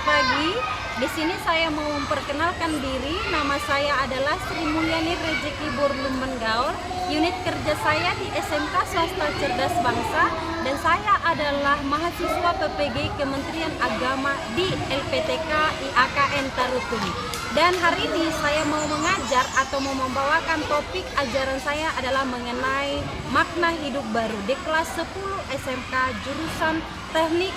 pagi. Di sini saya mau memperkenalkan diri. Nama saya adalah Sri Mulyani Rejeki Borlumen Gaur. Unit kerja saya di SMK Swasta Cerdas Bangsa dan saya adalah mahasiswa PPG Kementerian Agama di LPTK IAKN Tarutung. Dan hari ini saya mau mengajar atau mau membawakan topik ajaran saya adalah mengenai makna hidup baru di kelas 10 SMK jurusan Teknik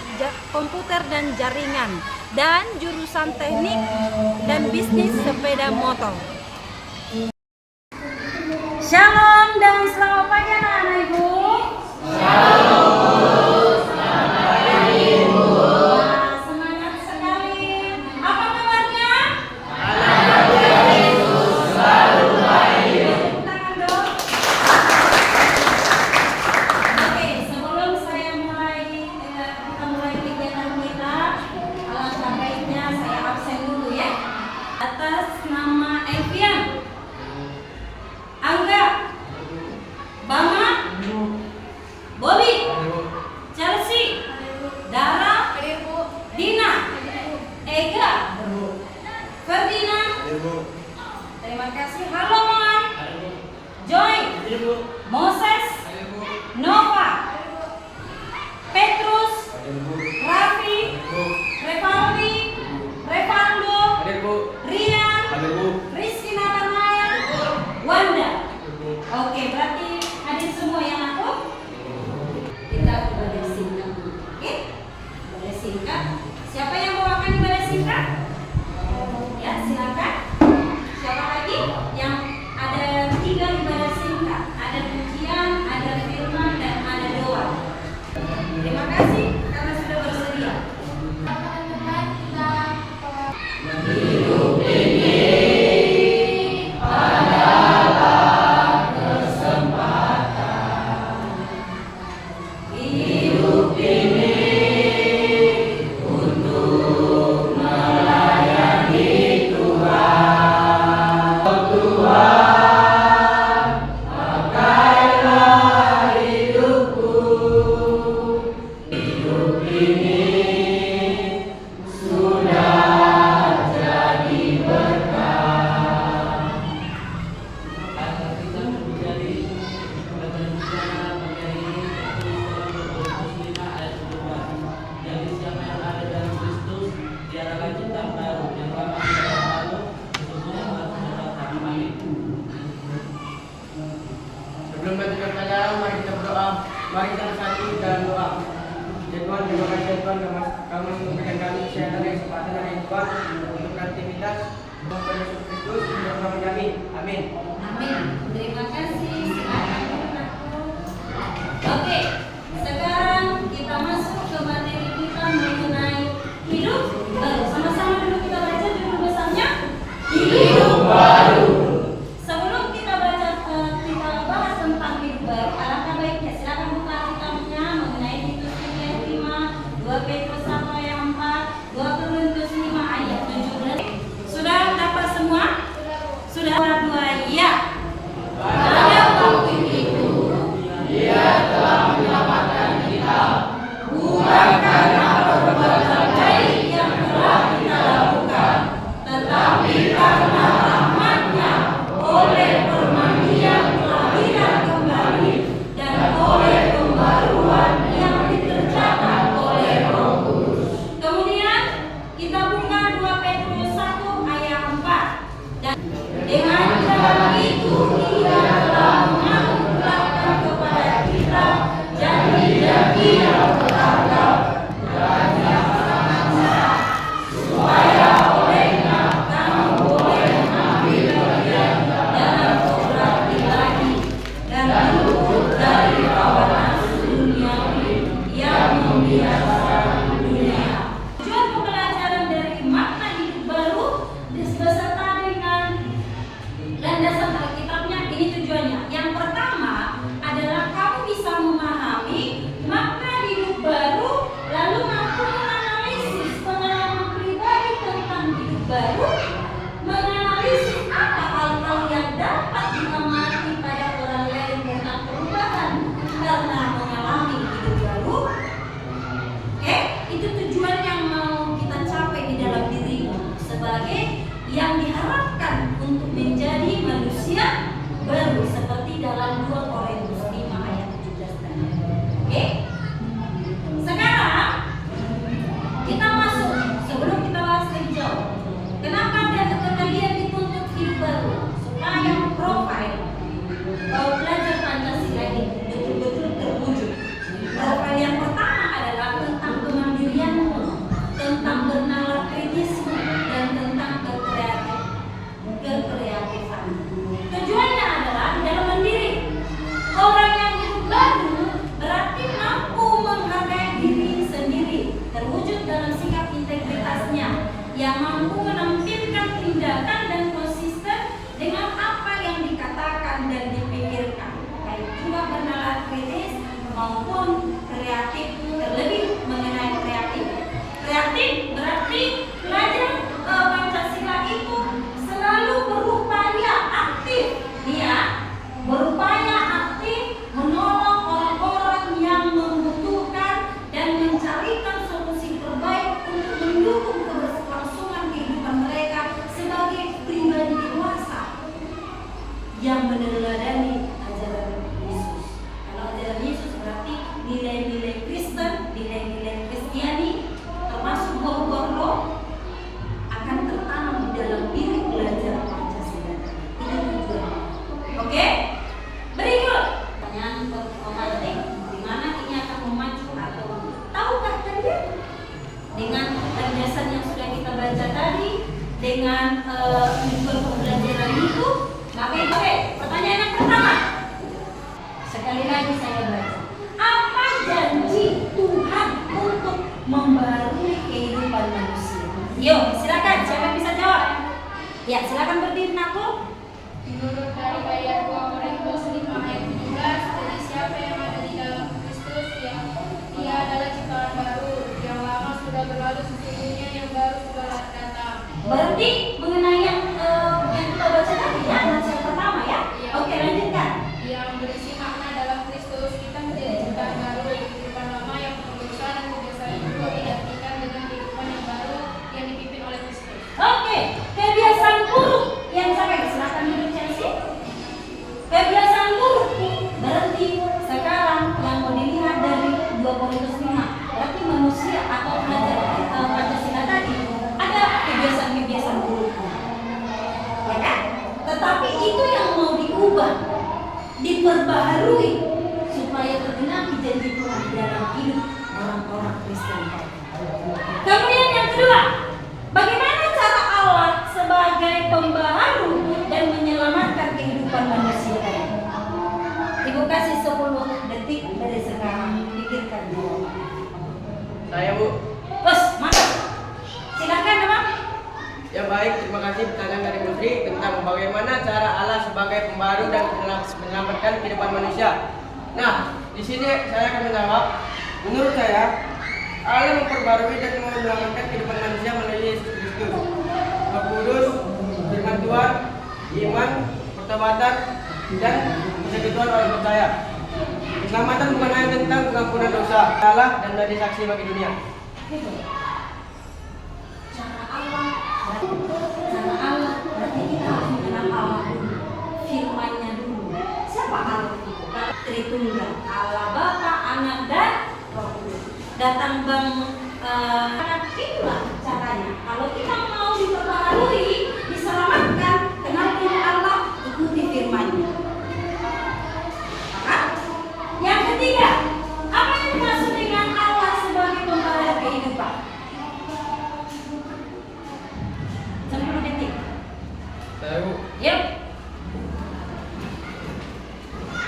Komputer dan Jaringan dan jurusan Teknik dan Bisnis Sepeda Motor. Shalom dan selamat pagi anak-anak Ibu. Shalom, selamat pagi Ibu. Nah, semangat sekali. Apa kabarnya? Alhamdulillah Ibu, selalu baik. Tangan dong. Oke, sebelum saya kita mulai kegiatan kita, alangkah baiknya saya absen dulu ya. Atas nama Evian, Angga, Bama, Bobby, Chelsea, Dara, Dina, Ega, Ferdinand. Terima kasih. Halo Moan, Joy, Moses, Nova, Petrus, Raffi, Revaldi, Revando, Rian, Rizky Nathanael, Wanda. Oke, berarti hadir semua yang aku. Kita ibadah singkat. Oke? Ibadah singkat. Siapa yang bawakan ibadah singkat? Ya, silakan. Siapa lagi? Yang ada 3 ibadah singkat. Ada pujian, ada firman, dan ada doa. Terima kasih karena sudah bersedia. Hidup ini adalah kesempatan. Hidup ini untuk melayani Tuhan. Oh Tuhan, pakailah hidupku. Hidup ini sudah jadi berkah. Jadi siapa yang ada dalam Kristus, dia adalah ciptaan baru, yang lama sudah berlalu, sesungguhnya baru sudah kami. Sebelum melanjutkan pelajaran, mari kita berdoa. Mari kita bersatu dalam doa. Ya Tuhan, terima kasih Tuhan, kamu memberikan kami kesehatan dan kesempatan hari ini Tuhan untuk beraktivitas. Tuhan Yesus Kristus, bersama kami. Amin. Amin. Terima kasih. Silakan aku. Oke, sekarang kita masuk ke materi kita mengenai hidup baru. Sama-sama dulu kita baca judul besarnya Hidup Baru. Sebelum kita kita bahas tentang hidup baru, alangkah baiknya silakan buka kitabnya mengenai Titus 3:5, 2 Petrus 1 ayat 4, 2 Korintus 5 ayat 17. Sudah dapat semua? Sudah? Dua ya. Pada waktu itu Dia telah menyelamatkan kita bukan karena perbuatan baik yang telah kita lakukan, tetapi karena rahmat-Nya oleh permandian kelahiran kembali dan oleh pembaruan yang dikerjakan oleh Roh Kudus. Kemudian kita buka 2 Petrus 1 ayat 4. Dan dengan cara itu Dia telah menganugerahkan kepada kita janji-janji yang berharga dan yang sangat sah, supaya olehnya kamu boleh mengambil bagian dalam obrak ilahi dan luput dari hawa nafsu duniawi yang membiasakan dunia. Tujuan pembelajaran dari makna hidup baru beserta dengan landasan Alkitabnya ini tujuannya. Yang pertama adalah kamu bisa memahami makna hidup baru, lalu mampu menganalisis pengalaman pribadi tentang hidup baru, menganalisis apa hal-hal yang dapat diamati pada orang lain tentang perubahan karena mengalami hidup baru. Oke, itu tujuan yang mau kita capai di dalam maupun kreatif, terlebih mengenai kreatif. Kreatif berarti pelajar Pancasila itu selalu berupaya aktif, berupaya aktif menolong orang-orang yang membutuhkan dan mencarikan solusi terbaik untuk mendukung keberlangsungan kehidupan mereka sebagai pribadi dewasa yang meneladani ajaran Yesus. Kalau ajaran Yesus berarti nilai-nilai Kristen, nilai-nilai Kristiani, termasuk bau-bau roh akan tertanam di dalam diri pelajar Pancasila. Ini tujuannya. Oke? Berikut pertanyaan pemantik, di mana ini akan memacu atau tahukah kalian dengan penjelasan yang sudah kita baca tadi, dengan pembelajaran itu? Oke, pertanyaan yang pertama. Sekali lagi saya baca. Apa janji Tuhan untuk membarui kehidupan manusia? Yuk, silakan. Siapa yang bisa jawab? Ya, silakan berdiri, Naku. Menurut dari ayat 2 Korintus 5 ayat 17, jadi siapa yang ada di dalam Kristus, dia adalah ciptaan baru, yang lama sudah berlalu, sesungguhnya yang baru sudah datang. Berarti mengenai yang kita baca tadi ya, yang pertama ya. Iya. Oke, lanjutkan. Yang berisi makna dalam Kristus, kita menjadi ciptaan baru, kehidupan lama yang pengurusan dan kebiasaan itu digantikan dengan kehidupan yang baru yang dipimpin oleh Kristus. Oke, kebiasaan buruk yang sampai silakan duduk Chelsea. Kebiasaan buruk berarti sekarang yang mau dilihat dari 2 Korintus 5, berarti manusia atau pelajar Pancasila tadi ada kebiasaan-kebiasaan buruk, ya kan? Tetapi itu yang mau diubah, diperbaharui supaya tergenapi janji Tuhan dalam hidup orang-orang Kristen. Kemudian yang kedua, bagaimana cara Allah sebagai pembaharu dan menyelamatkan kehidupan manusia tadi? Ibu kasih 10 detik dari sekarang, pikirkan jawabannya. Saya Bu. Bos, mantap. Silakan, Abang. Ya baik, terima kasih pertanyaan dari Putri tentang bagaimana cara Allah sebagai pembaru dan menyelamatkan kehidupan manusia. Nah, di sini saya akan menjawab. Menurut saya, Allah memperbarui dan menyelamatkan kehidupan manusia melalui Yesus Kristus. Roh Kudus, firman Tuhan, iman, pertobatan, dan persekutuan orang percaya. Keselamatan bukan hanya tentang pengampunan dosa, Allah dan menjadi saksi bagi dunia. Cara Allah berarti kita harus mengenal Allah dulu, firman-Nya dulu. Siapa Allah itu? Tritunggal, Allah Bapa, Anak dan Roh Kudus. Datang Bang itulah caranya. Kalau kita mau diperbaharui, diselamatkan, kenali Allah, ikuti firman-Nya. Yang ketiga, apa yang dimaksud dengan Allah sebagai pembaharu kehidupan? 10 detik. Saya Bu. Yuk.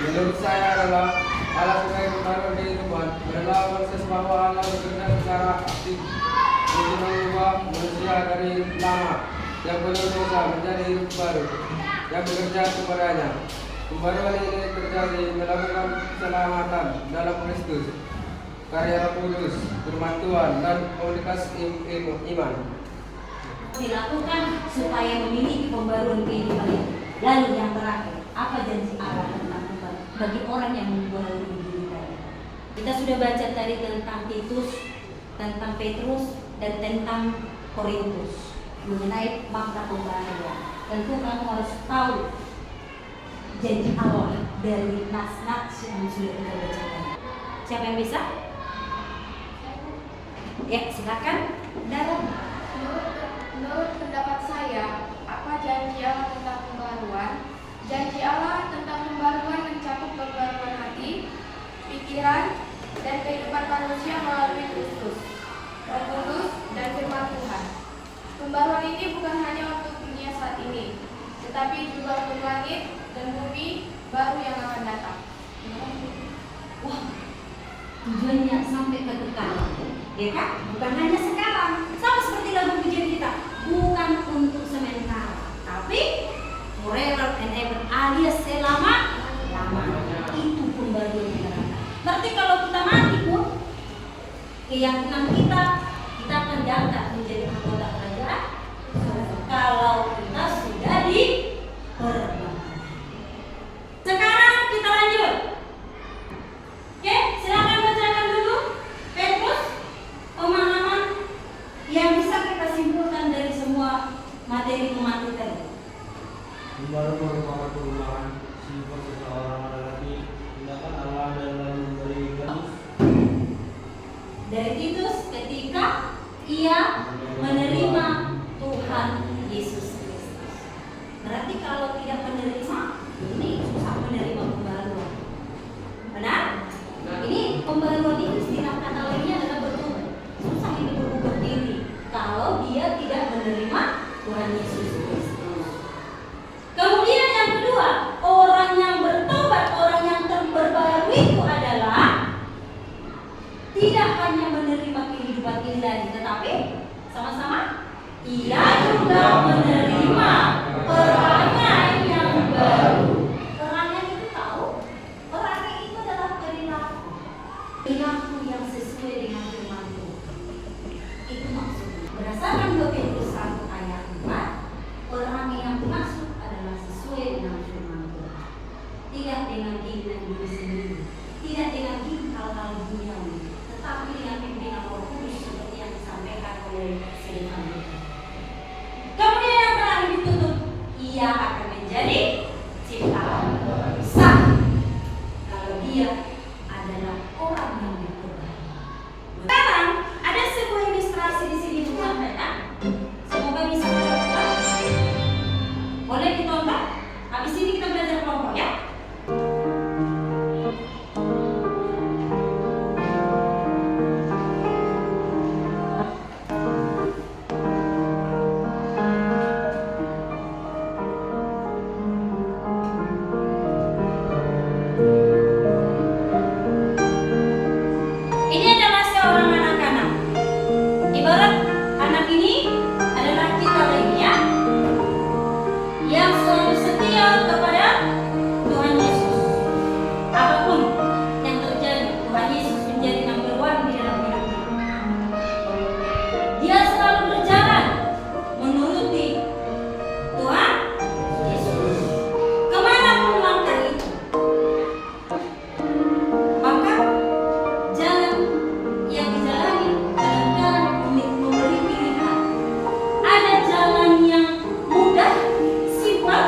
Menurut saya adalah Allah sebagai pembaru kehidupan adalah proses bahwa Allah bekerja secara aktif untuk mengubah manusia dari lama yang penuh dosa menjadi hidup baru yang bekerja kepadanya. Pembaruan ini terjadi melakukan keselamatan dalam Kristus, karya Roh Kudus, firman Tuhan, dan komunitas iman. Dilakukan supaya memiliki pembaruan kehidupan ini. Lalu yang terakhir, apa janji Allah tentang Tuhan bagi orang yang membaharui diri tadi? Kita sudah baca tadi tentang Titus, tentang Petrus, dan tentang Korintus mengenai makna pembaharuan. Tentu kamu harus tahu janji Allah dari nas-nas yang sudah kita baca tadi. Siapa yang bisa? Ya, silakan. Dalam. Menurut pendapat saya, apa janji Allah tentang pembaruan? Janji Allah tentang pembaruan mencakup pembaruan hati, pikiran, dan kehidupan manusia melalui Kristus, Roh Kudus, dan firman Tuhan. Pembaruan ini bukan hanya untuk dunia saat ini, tetapi juga untuk langit dan bumi baru yang akan datang. Wah, tujuannya sampai ke dekat, ya kan? Bukan hanya sekarang. Sama seperti lagu pujian kita, bukan untuk sementara, tapi forever and ever, alias selama lamanya. Itu pembaruan yang datang. Berarti kalau keyakinan kita akan diangkat menjadi anggota kerajaan kalau kita sudah diperbaharui. Sekarang kita lanjut. Oke, silakan bacakan dulu Petrus pemahaman yang bisa kita simpulkan dari semua materi pemati tadi. Baru merupakan perubahan sifat seseorang adalah tindakan Allah dalam memberi Kristus. Dari Titus ketika ia menerima Tuhan Yesus Kristus. Berarti kalau tidak menerima, ini susah menerima pembaharuan. Benar? Ini pembaharuan itu istilah kata lainnya adalah bertobat. Susah ini berubah diri kalau dia tidak menerima Tuhan Yesus Kristus. Kemudian yang kedua, orang yang bertobat, orang yang terbaharui itu adalah tidak hanya menerima kehidupan ilahi, tetapi sama-sama ia juga menerima perangai yang baru. Perangai itu tahu? Perangai itu adalah perilaku yang sesuai dengan firman Tuhan. Itu maksudnya. Berdasarkan 2 Petrus 1 ayat 4, perangai yang dimaksud adalah sesuai dengan firman Tuhan. Tidak dengan keinginan diri sendiri, tidak dengan hal-hal duniawi, tetapi dengan pimpinan Roh Kudus seperti yang disampaikan oleh firman Tuhan. Kemudian yang terakhir ditutup, ia akan menjadi ciptaan sah kalau dia adalah orang yang diperbaharui. Sekarang ada sebuah ilustrasi di sini disampaikan. Semoga bisa ditonton. Boleh ditonton? Habis ini kita belajar kelompok ya. Ini adalah seorang anak-anak. Ibarat anak ini adalah kita lainnya yang selalu setia kepada Tuhan Yesus. Apapun yang terjadi, Tuhan Yesus menjadi number one di dalam hidupnya. Dia selalu berjalan menuruti Tuhan Yesus. Kemanapun langkah itu, maka jalan yang dijalani adalah jalan memberi pilihan. Ada jalan yang mudah, simpel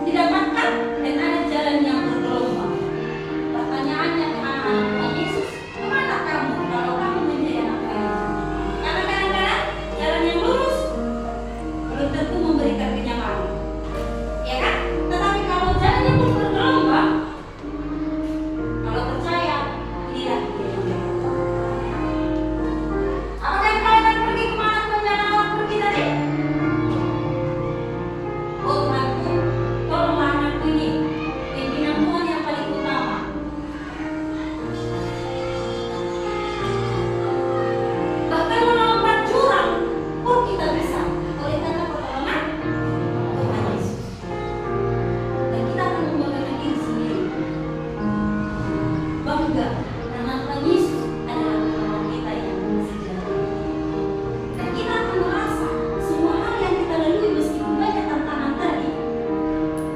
didapatkan, dan ada jalan yang bergelombang. Pertanyaannya ke anak-anak Tuhan Yesus, kemana kamu kalau kamu menjadi anak Tuhan Yesus? Karena kadang-kadang jalan yang lurus belum tentu memberikan kenyamanan, ya kan? Tetapi kalau jalan yang bergelombang, kalau percaya, inilah dia yang bergelombang. Apakah kalian akan pergi kemana Tuhan Allah pergi tadi? Oh Tuhanku, tolonglah anakku ini, pimpinan Tuhan yang paling utama. Bahkan melompat jurang pun kita bisa oleh karena pertolongan Tuhan Yesus. Dan kita akan membanggakan diri sendiri, bangga karena Tuhan Yesus adalah penolong kita yang sejati. Dan kita akan merasa semua hal yang kita lalui meskipun banyak tantangan tadi,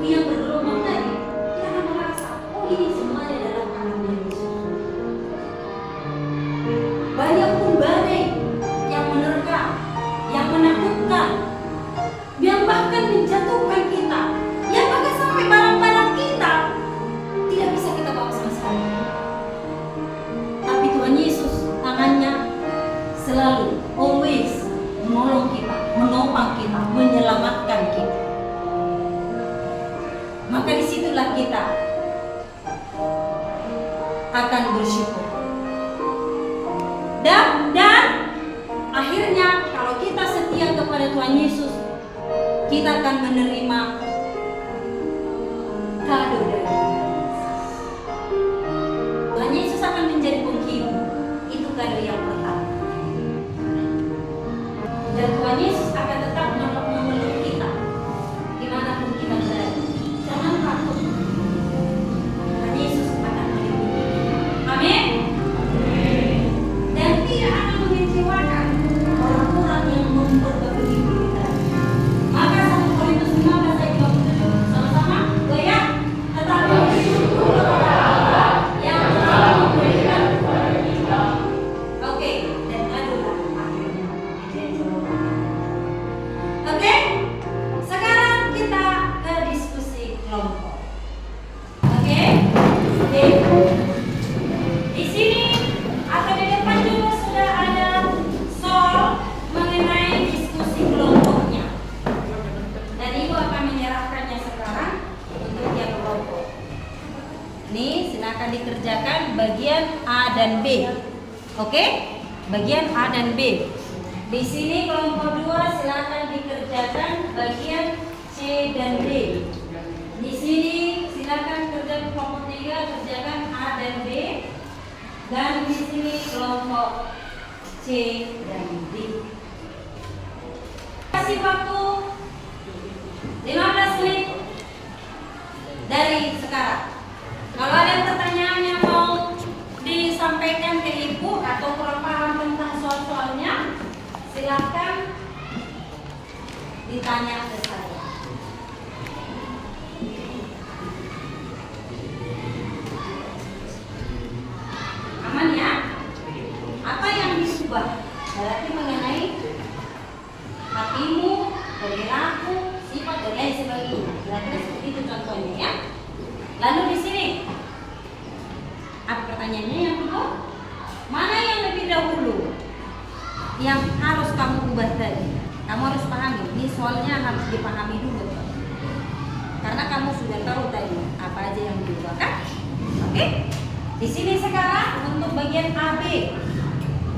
yang bergelombang tadi, kita akan merasa, oh ini semuanya adalah karena Yesus. Banyak pun badai yang menerkam, yang menakutkan, yang bahkan menjatuhkan kita, yang bahkan sampai barang-barang kita tidak bisa kita bawa sama sekali. Tapi Tuhan Yesus tangannya selalu, always menolong kita, menopang kita, menyelamatkan kita. Maka disitulah kita akan bersyukur. Dan akhirnya kalau kita setia kepada Tuhan Yesus, kita akan menerima kado dari Tuhan. Tuhan Yesus akan menjadi penghibur. Itu kado yang pertama. Dan Tuhan Yesus akan tetap memeluk kita dimanapun kita berada. Jangan takut. Tuhan Yesus akan melindungi kita. Amin. Dan akan menyerahkannya sekarang untuk yang kelompok. Nih, silakan dikerjakan bagian A dan B. Oke? Bagian A dan B. Di sini kelompok 2 silakan dikerjakan bagian C dan D. Di sini silakan kerjakan kelompok 3 kerjakan A dan B. Dan di sini kelompok C dan D. Kasih waktu 15 menit dari sekarang. Kalau ada pertanyaan yang mau disampaikan ke ibu atau kurang paham tentang soal-soalnya, silakan ditanya ke saya. Aman ya? Apa yang diubah? Berarti mengenai hatimu, perilaku, sifat dan lain sebagainya. Kira-kira seperti itu contohnya ya. Lalu di sini apa pertanyaannya yang kedua? Mana yang lebih dahulu yang harus kamu ubah tadi? Kamu harus pahami. Ini soalnya harus dipahami dulu. Karena kamu sudah tahu tadi apa aja yang diubah kan? Oke? Di sini sekarang untuk bagian AB,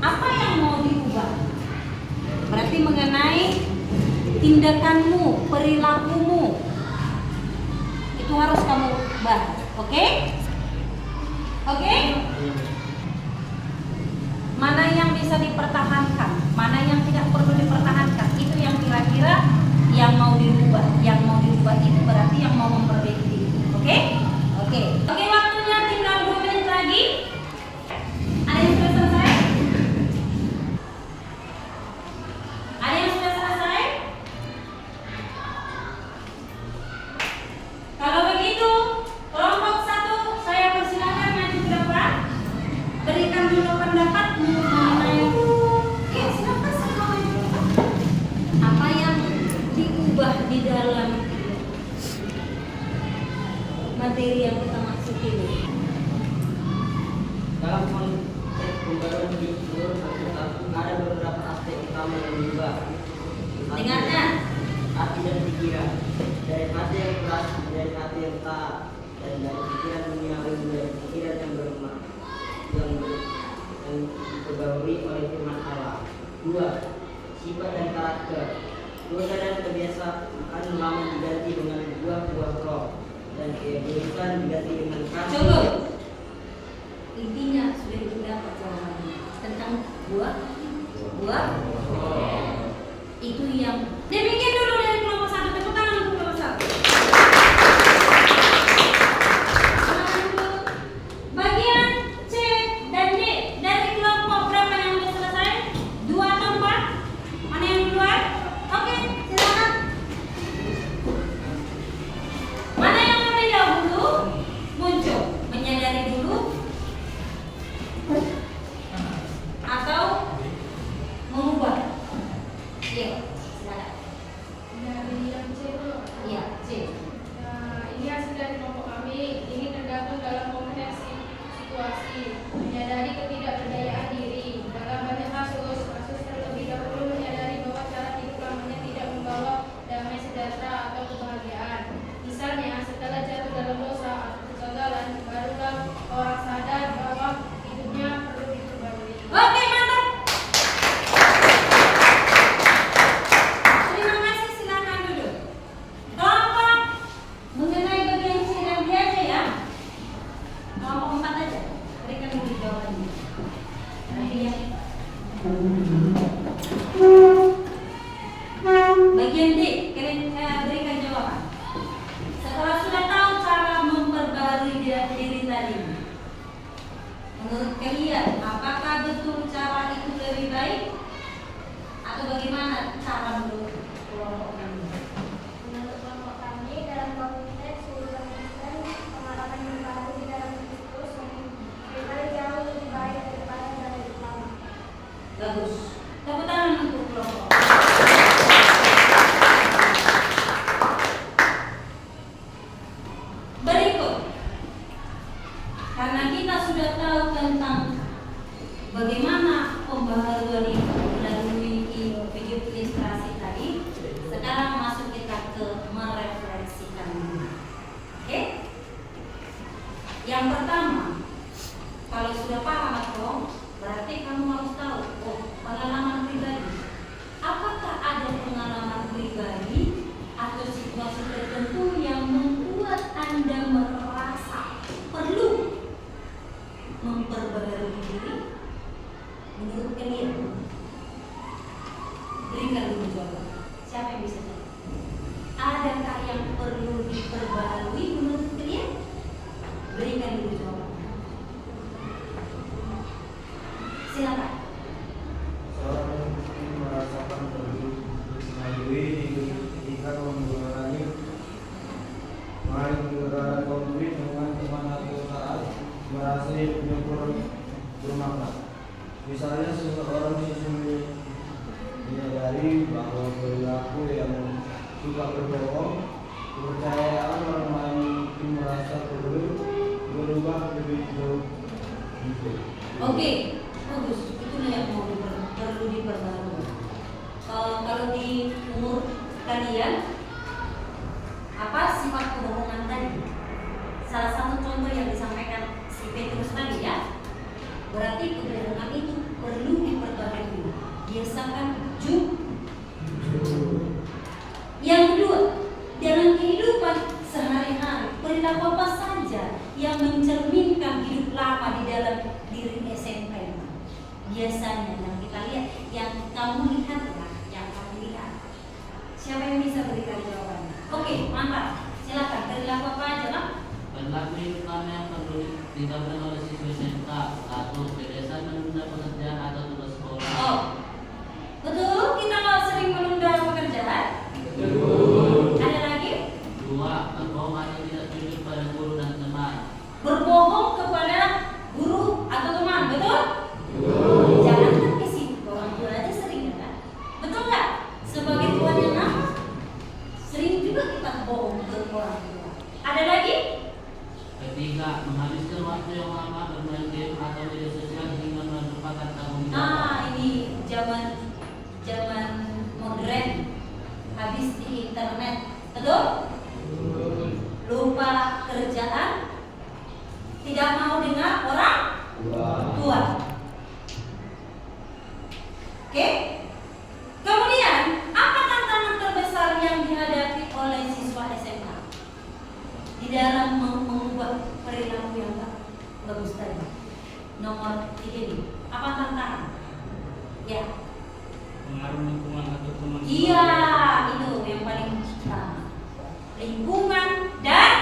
apa yang mau diubah? Berarti mengenai tindakanmu, perilakumu, itu harus kamu bahas, oke? Oke? Mana yang bisa dipertahankan, mana yang tidak perlu dipertahankan, itu yang kira-kira yang mau dirubah. Yang mau dirubah itu berarti yang mau memperbaiki diri, oke? Oke, waktunya tinggal 2 menit lagi. Ada yang sudah selesai? Ada yang sudah selesai? Kalau begitu, kelompok 1 saya persilakan maju ke depan. Berikan dulu pendapatmu mengenai silakan semua. Apa yang diubah di dalam materi yang kita maksud ini? Dalam konteks pembaruan fitur ada beberapa aspek utama yang berubah. Dengarkan. Hati dan pikiran, dari hati yang keras menjadi hati yang taat, dan dari pikiran duniawi menjadi pikiran yang bermakna, yang diperbarui oleh firman Allah. 2. Sifat dan karakter. Dosa dan kebiasaan lama diganti dengan buah-buah roh, dan keegoisan diganti dengan kasih. Coba. Intinya sudah didapat jawabannya tentang buah. Itu yang demikian dulu dari kelompok 1. Tepuk tangan untuk kelompok 1. Bagian C dan D dari kelompok berapa yang sudah selesai? 2 atau 4? Mana yang duluan? Oke, silakan. Mana yang lebih dahulu muncul? Menyadari dulu atau mengubah? Iya, silakan. Yang pertama, kalau sudah paham atau berarti kamu harus tahu pengalaman pribadi. Apakah ada pengalaman pribadi atau situasi tertentu yang membuat Anda merasa perlu memperbaharui diri? Menurut kalian, berikan dulu jawaban. Siapa yang bisa jawab? Adakah yang perlu diperbaharui menurut kalian? Berikan dulu jawaban. Silakan. Seorang yang merasakan perlu mengalami ketika mengurangi konflik dengan teman atau saat merasa hidupnya kurang bermakna. Misalnya seseorang menyadari bahwa perilaku yang suka berbohong, kepercayaan orang lain mungkin merasa perlu berubah lebih jauh. Oke, bagus. Itulah yang perlu diperbarui. Kalau di umur kalian, apa sifat kebohongan tadi? Salah satu contoh yang disampaikan si Petrus tadi ya. Berarti kebohongan itu perlu diperbarui. Biasakan jujur. Yang kedua, dalam kehidupan sehari-hari, perilaku apa saja yang mencerminkan hidup lama di dalam diri SMK itu? Biasanya yang kita lihat, yang kamu lihat lah, yang kamu lihat. Siapa yang bisa berikan jawabannya? Oke, mantap. Silakan. Perilaku apa aja, Pak? Perilaku hidup lama yang perlu ditabrak oleh siswa SMK. 1. Kebiasaan menunda pekerjaan atau tugas sekolah. Oh, betul. Kita sering menunda pekerjaan. Betul. Ada lagi? 2. Berbohong atau tidak jujur pada guru dan teman. Berbohong kepada guru atau teman, betul? Jangan kan ke situ, orang tua aja sering kan? Betul nggak? Sebagai tuan yang nama, sering juga kita bohong ke orang tua. Ada lagi? 3. Menghabiskan waktu yang lama bermain game atau media sosial hingga melupakan tanggung jawab. Nah, ini zaman modern, habis di internet, betul? Lupa kerjaan, tidak mau dengar orang tua. Oke? Kemudian, apa tantangan terbesar yang dihadapi oleh siswa SMK di dalam mengubah perilaku yang tak bagus tadi? Nomor 3 ini, apa tantangan? Ya. Pengaruh lingkungan atau teman. Iya, itu yang paling utama. Lingkungan dan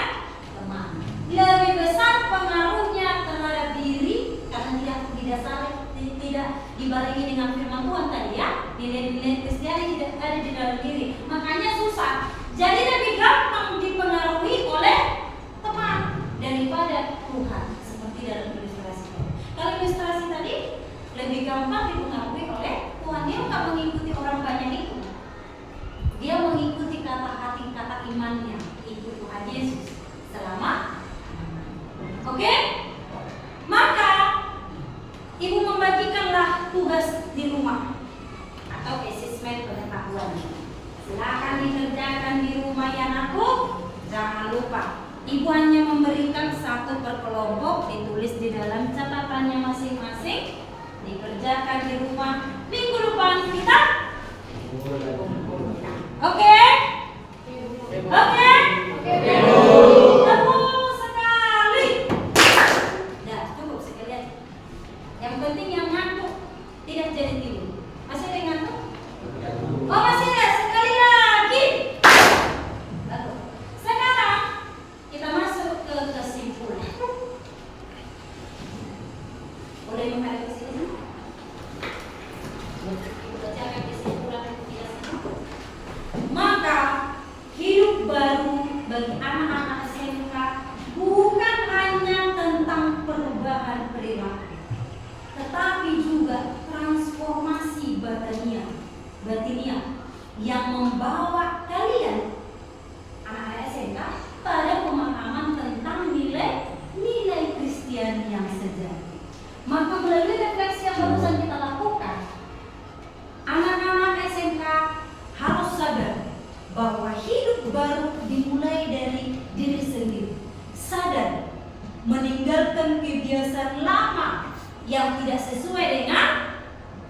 teman. Lebih besar pengaruhnya terhadap diri karena tidak dibarengi dengan firman Tuhan tadi ya. Nilai-nilai Kristiani tidak ada di dalam diri. Makanya susah. Jadi lebih gampang dipengaruhi oleh teman daripada Tuhan. Seperti dalam ilustrasi tadi. Kalau ilustrasi tadi lebih gampang dipengaruhi oleh Tuhan. Dia nggak mengikuti orang banyak itu. Dia mengikuti kata imannya. Ikut Tuhan Yesus selama. Oke? Maka ibu membagikanlah tugas di rumah atau asesmen pengetahuan. Silakan dikerjakan di rumah ya anakku. Jangan lupa, ibu hanya memberikan 1 per kelompok, ditulis di dalam catatannya masing-masing, dikerjakan di rumah. Minggu depan kita Oke? Oke? Teguh sekali. Dah, cukup sekali aja. Yang penting yang ngantuk tidak jadi tidur. Masih ada yang ngantuk? Oh, masih ada. Sekali lagi. Bagus. Sekarang kita masuk ke kesimpulan. Boleh menghadap ke sini? Bacakan kesimpulan kita semua. Maka hidup baru bagi anak-anak SMK bukan hanya tentang perubahan perilaku, tetapi juga transformasi batiniah yang membawa kalian anak-anak SMK pada pemahaman tentang nilai Kristiani yang sejati. Maka melalui refleksi yang barusan kita lakukan, anak-anak SMK harus sadar bahwa hidup baru dimulai dari diri sendiri. Sadar meninggalkan kebiasaan lama yang tidak sesuai dengan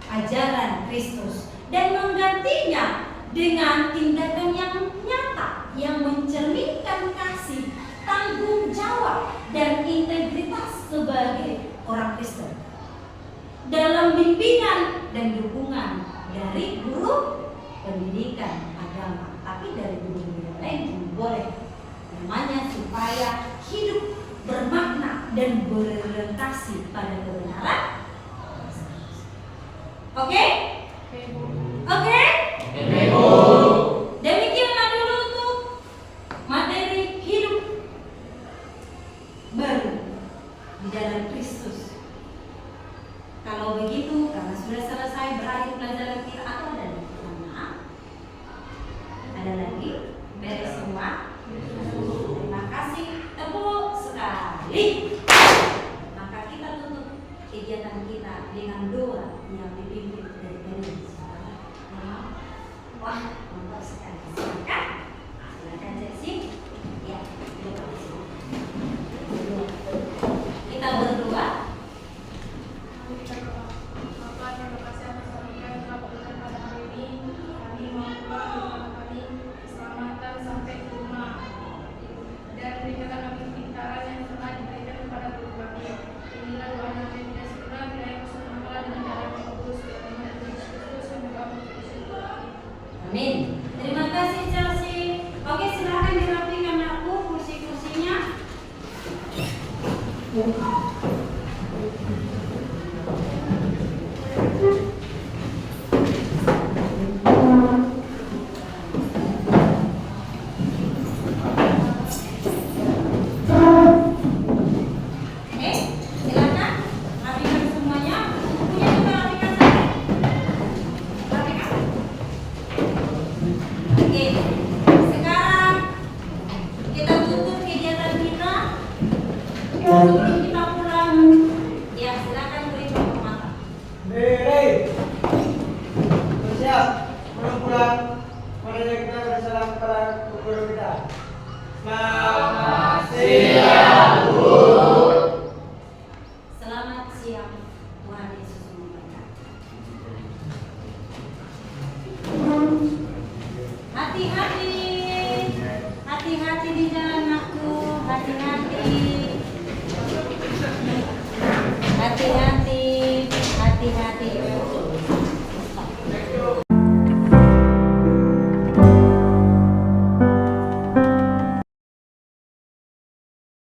ajaran Kristus dan menggantinya dengan tindakan yang nyata yang mencerminkan kasih, tanggung jawab, dan integritas sebagai orang Kristen dalam bimbingan dan dukungan dari guru pendidikan agama, tapi dari guru-guru yang lain juga boleh, namanya supaya hidup bermakna dan berorientasi pada kebenaran. Oke? Oke? Demikianlah dulu untuk materi hidup baru di dalam Kristus. Kalau begitu, karena sudah selesai berakhir pelajaran kita, atau ada lagi? Ada lagi? Beres semua? Terima kasih. Tepuk sekali. Maka kita tutup kegiatan kita dengan doa yang dipimpin dari Daniel. Wah, mantap sekali. Silakan Ceci. Ya, kita berdoa. Bapak, terima kasih atas berkat yang telah berikan pada hari ini. Kami mau pulang bersama kami keselamatan sampai ke rumah. Dan berikanlah kami kepintaran yang telah diberikan kepada guru kami. Inilah doa yang tidak segera bila yang kusuma dengan darah yang kudus dan nama Yesus Kristus yang berkabung di situ. Amin. Terima kasih Chelsea. Oke, silakan dirapikan aku kursi-kursinya. Oke, silakan rapikan semuanya. Bukunya juga rapikan saja. Rapikan. Oke, sekarang kita tutup kegiatan kita. Sebelum kita pulang, ya silakan beri contoh mata. Bersiap, belum pulang. Marilah kita bersalam kepada guru kita. Selamat siang, Bu.